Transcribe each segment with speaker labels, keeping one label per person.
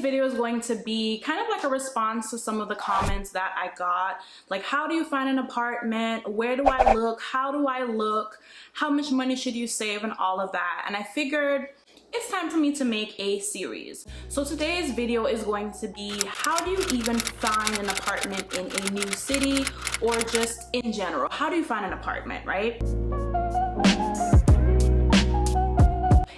Speaker 1: video is going to be kind of like a response to some of the comments that I got. Like, how do you find an apartment? Where do I look? How do I look? How much money should you save and all of that? And I figured it's time for me to make a series. So today's video is going to be, how do you even find an apartment in a new city, or just in general? How do you find an apartment, right?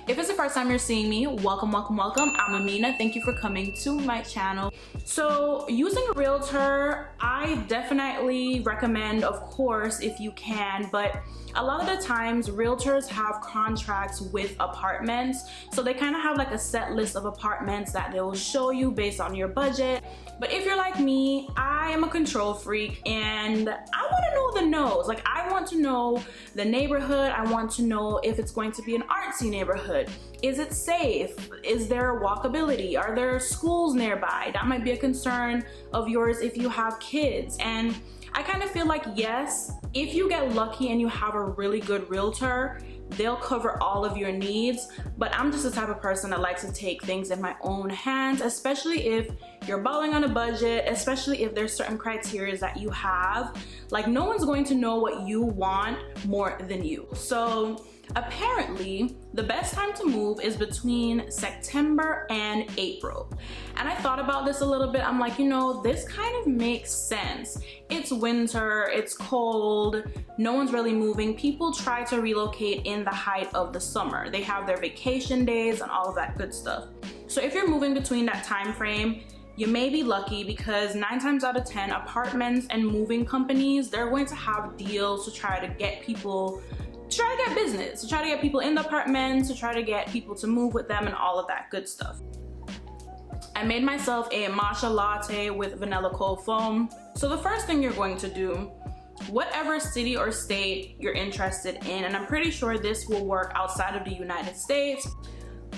Speaker 1: If it's the first time you're seeing me, welcome. I'm Amina. Thank you for coming to my channel. So using a realtor, I definitely recommend, of course, if you can, but a lot of the times realtors have contracts with apartments. So they kind of have like a set list of apartments that they will show you based on your budget. But if you're like me, I am a control freak and I want to know the no's. Like, I want to know the neighborhood. I want to know if it's going to be an artsy neighborhood. Is it safe? Is there walkability? Are there schools nearby? That might be a concern of yours if you have kids. And I kind of feel like, yes, if you get lucky and you have a really good realtor, they'll cover all of your needs. But I'm just the type of person that likes to take things in my own hands, especially if you're balling on a budget, especially if there's certain criteria that you have. Like, no one's going to know what you want more than you. So apparently the best time to move is between September and April. And I thought about this a little bit. I'm like, you know, this kind of makes sense. It's winter, it's cold, no one's really moving. People try to relocate in the height of the summer. They have their vacation days and all of that good stuff. So if you're moving between that time frame, you may be lucky, because 9 times out of 10, apartments and moving companies, they're going to have deals to try to get people, to try to get business, to try to get people in the apartments, to try to get people to move with them and all of that good stuff. I made myself a matcha latte with vanilla cold foam. So the first thing you're going to do, whatever city or state you're interested in, and I'm pretty sure this will work outside of the United States,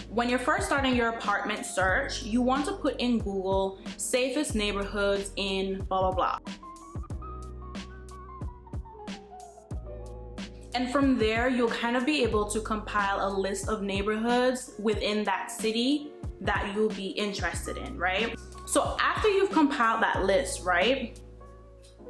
Speaker 1: when you're first starting your apartment search, you want to put in Google safest neighborhoods in blah, blah, blah. And from there, you'll kind of be able to compile a list of neighborhoods within that city that you'll be interested in, right? So after you've compiled that list, right,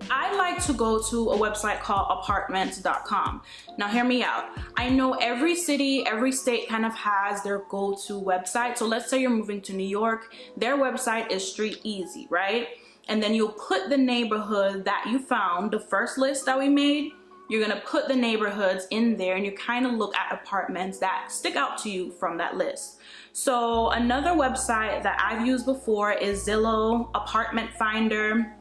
Speaker 1: I like to go to a website called aparments.com. Now hear me out. I know every city, every state kind of has their go-to website. So let's say you're moving to New York, their website is Street Easy, right? And then you'll put the neighborhood that you found, the first list that we made, you're gonna put the neighborhoods in there, and you kind of look at apartments that stick out to you from that list. So another website that I've used before is Zillow, Apartment Finder.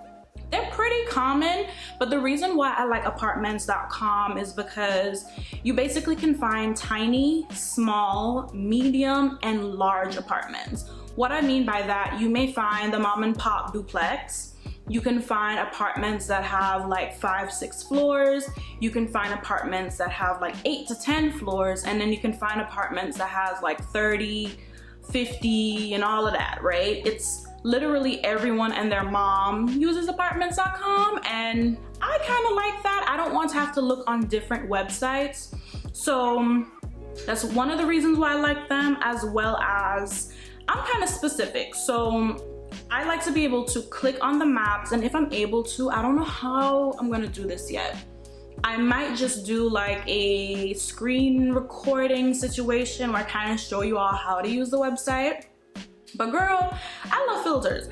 Speaker 1: They're pretty common, but the reason why I like aparments.com is because you basically can find tiny, small, medium, and large apartments. What I mean by that, you may find the mom and pop duplex. You can find apartments that have like 5-6 floors. You can find apartments that have like 8 to 10 floors. And then you can find apartments that has like 30, 50, and all of that, right? It's literally everyone and their mom uses aparments.com, and I kind of like that. I don't want to have to look on different websites. So that's one of the reasons why I like them, as well as I'm kind of specific. So I like to be able to click on the maps, and if I'm able to, I don't know how I'm gonna do this yet. I might just do like a screen recording situation where I kind of show you all how to use the website. But girl, I love filters.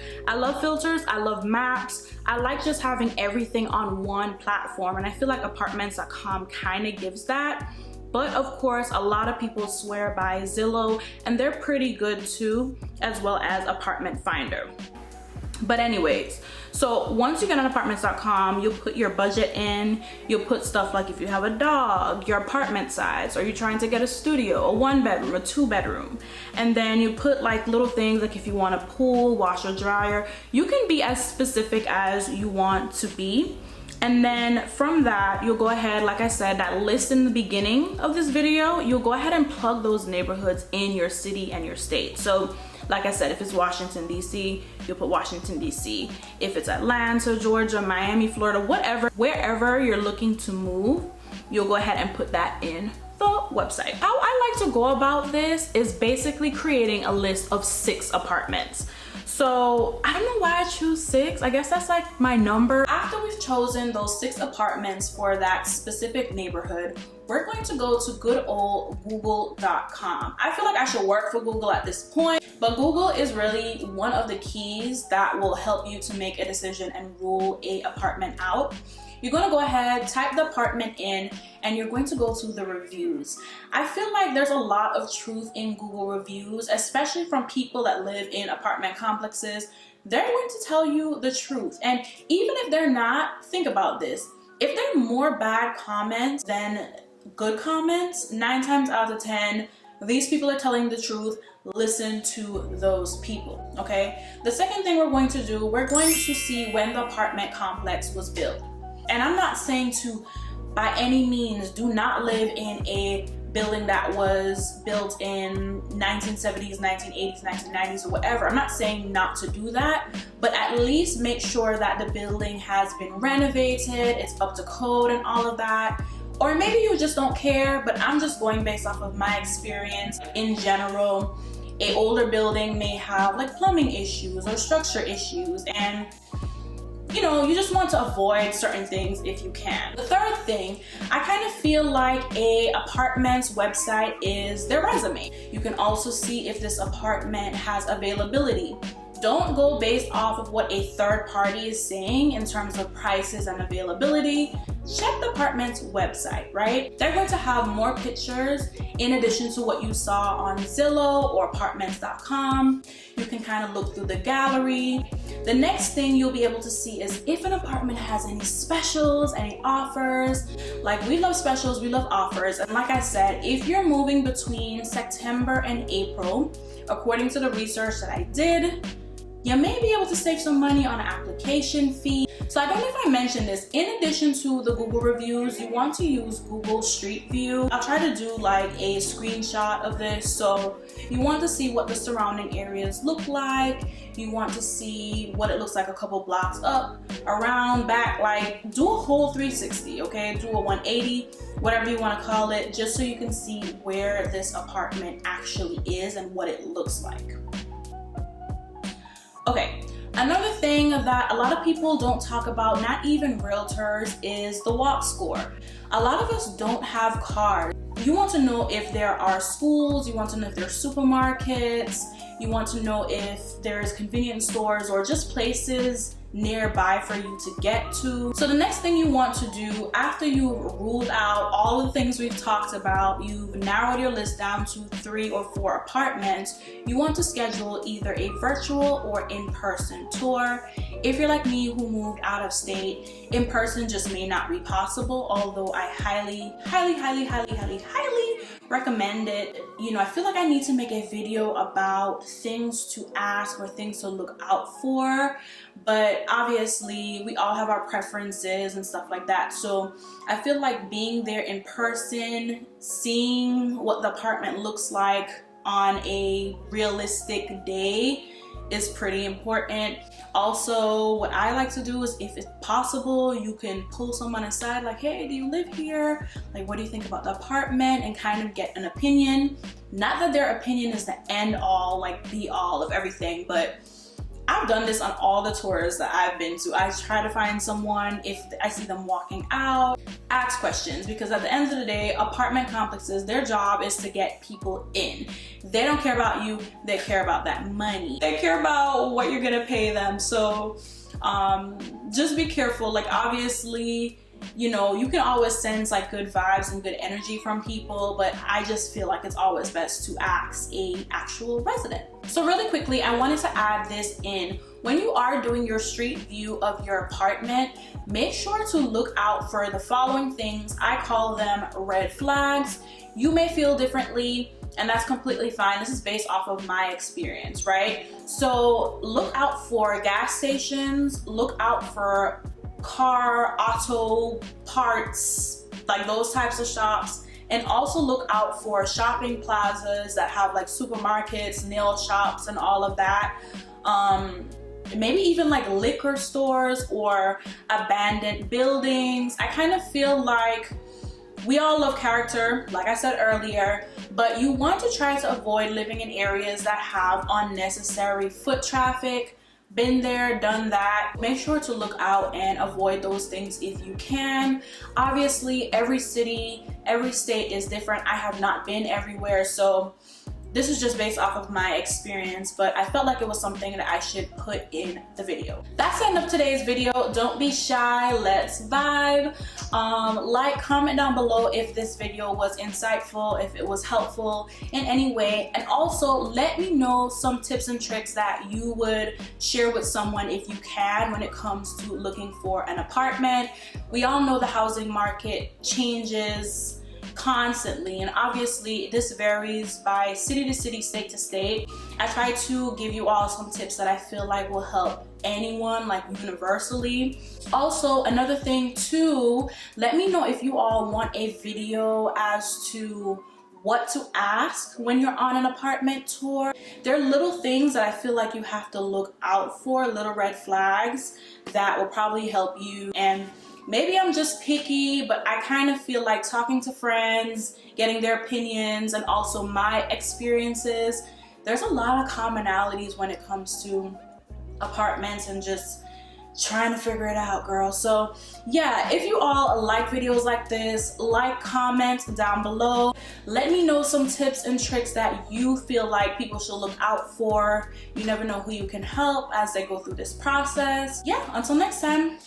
Speaker 1: I love maps. I like just having everything on one platform, and I feel like aparments.com kind of gives that. But of course, a lot of people swear by Zillow, and they're pretty good too, as well as Apartment Finder. But anyways, so once you get on apartments.com, you'll put your budget in. You'll put stuff like if you have a dog, your apartment size, or you're trying to get a studio, a 1-bedroom, a 2-bedroom. And then you put like little things like if you want a pool, washer, dryer. You can be as specific as you want to be. And then from that, you'll go ahead, like I said, that list in the beginning of this video, you'll go ahead and plug those neighborhoods in your city and your state. So like I said, if it's Washington, D.C., you'll put Washington, D.C. If it's Atlanta, Georgia, Miami, Florida, whatever, wherever you're looking to move, you'll go ahead and put that in the website. How I like to go about this is basically creating a list of 6 apartments. So I don't know why I choose 6. I guess that's like my number. After we've chosen those 6 apartments for that specific neighborhood, we're going to go to good old google.com. I feel like I should work for Google at this point, but Google is really one of the keys that will help you to make a decision and rule a apartment out. You're going to go ahead, type the apartment in, and you're going to go to the reviews. I feel like there's a lot of truth in Google reviews, especially from people that live in apartment complexes. They're going to tell you the truth. And even if they're not, think about this. If there are more bad comments than good comments, 9 times out of 10, these people are telling the truth. Listen to those people, okay? The second thing we're going to do, we're going to see when the apartment complex was built. And I'm not saying to, by any means, do not live in a building that was built in 1970s, 1980s, 1990s, or whatever. I'm not saying not to do that, but at least make sure that the building has been renovated, it's up to code and all of that. Or maybe you just don't care, but I'm just going based off of my experience. In general, an older building may have like plumbing issues or structure issues, and you know, you just want to avoid certain things if you can. The third thing, I kind of feel like a apartment's website is their resume. You can also see if this apartment has availability. Don't go based off of what a third party is saying in terms of prices and availability. Check the apartment's website, right? They're going to have more pictures in addition to what you saw on Zillow or apartments.com. You can kind of look through the gallery. The next thing you'll be able to see is if an apartment has any specials, any offers. Like, we love specials, we love offers. And like I said, if you're moving between September and April, according to the research that I did, you may be able to save some money on an application fee. So I don't know if I mentioned this, in addition to the Google reviews, you want to use Google Street View. I'll try to do like a screenshot of this. So you want to see what the surrounding areas look like. You want to see what it looks like a couple blocks up, around, back, like do a whole 360, okay? Do a 180, whatever you want to call it, just so you can see where this apartment actually is and what it looks like. Okay, another thing that a lot of people don't talk about, not even realtors, is the walk score. A lot of us don't have cars. You want to know if there are schools, you want to know if there are supermarkets, you want to know if there's convenience stores or just places nearby for you to get to. So the next thing you want to do after you've ruled out all the things we've talked about, you've narrowed your list down to 3 or 4 apartments, you want to schedule either a virtual or in-person tour. If you're like me who moved out of state, in person just may not be possible, although I highly recommend it. You know, I feel like I need to make a video about things to ask or things to look out for, but obviously we all have our preferences and stuff like that. So I feel like being there in person, seeing what the apartment looks like on a realistic day is pretty important. Also, what I like to do is, if it's possible, you can pull someone aside, like, hey, do you live here? Like, what do you think about the apartment? And kind of get an opinion. Not that their opinion is the end all, like be all of everything, but I've done this on all the tours that I've been to. I try to find someone, if I see them walking out, ask questions, because at the end of the day, apartment complexes, their job is to get people in. They don't care about you, they care about that money. They care about what you're gonna pay them. So just be careful. Like, obviously, you know, you can always sense like good vibes and good energy from people, but I just feel like it's always best to ask a actual resident. So really quickly, I wanted to add this in. When you are doing your street view of your apartment, make sure to look out for the following things. I call them red flags. You may feel differently, and that's completely fine. This is based off of my experience, right? So look out for gas stations, look out for car, auto parts, like those types of shops, and also look out for shopping plazas that have like supermarkets, nail shops, and all of that. Maybe even like liquor stores or abandoned buildings. I kind of feel like we all love character, like I said earlier, but you want to try to avoid living in areas that have unnecessary foot traffic. Been there, done that. Make sure to look out and avoid those things if you can. Obviously, every city, every state is different. I have not been everywhere, so this is just based off of my experience, but I felt like it was something that I should put in the video. That's the end of today's video. Don't be shy, let's vibe. Like, comment down below if this video was insightful, if it was helpful in any way, and also let me know some tips and tricks that you would share with someone if you can when it comes to looking for an apartment. We all know the housing market changes constantly, and obviously this varies by city to city, state to state. I try to give you all some tips that I feel like will help anyone, like universally. Also, another thing too, let me know if you all want a video as to what to ask when you're on an apartment tour. There are little things that I feel like you have to look out for, little red flags that will probably help you. And maybe I'm just picky, but I kind of feel like talking to friends, getting their opinions, and also my experiences, there's a lot of commonalities when it comes to apartments and just trying to figure it out, girl. So yeah, if you all like videos like this, like, comment down below. Let me know some tips and tricks that you feel like people should look out for. You never know who you can help as they go through this process. Yeah, until next time.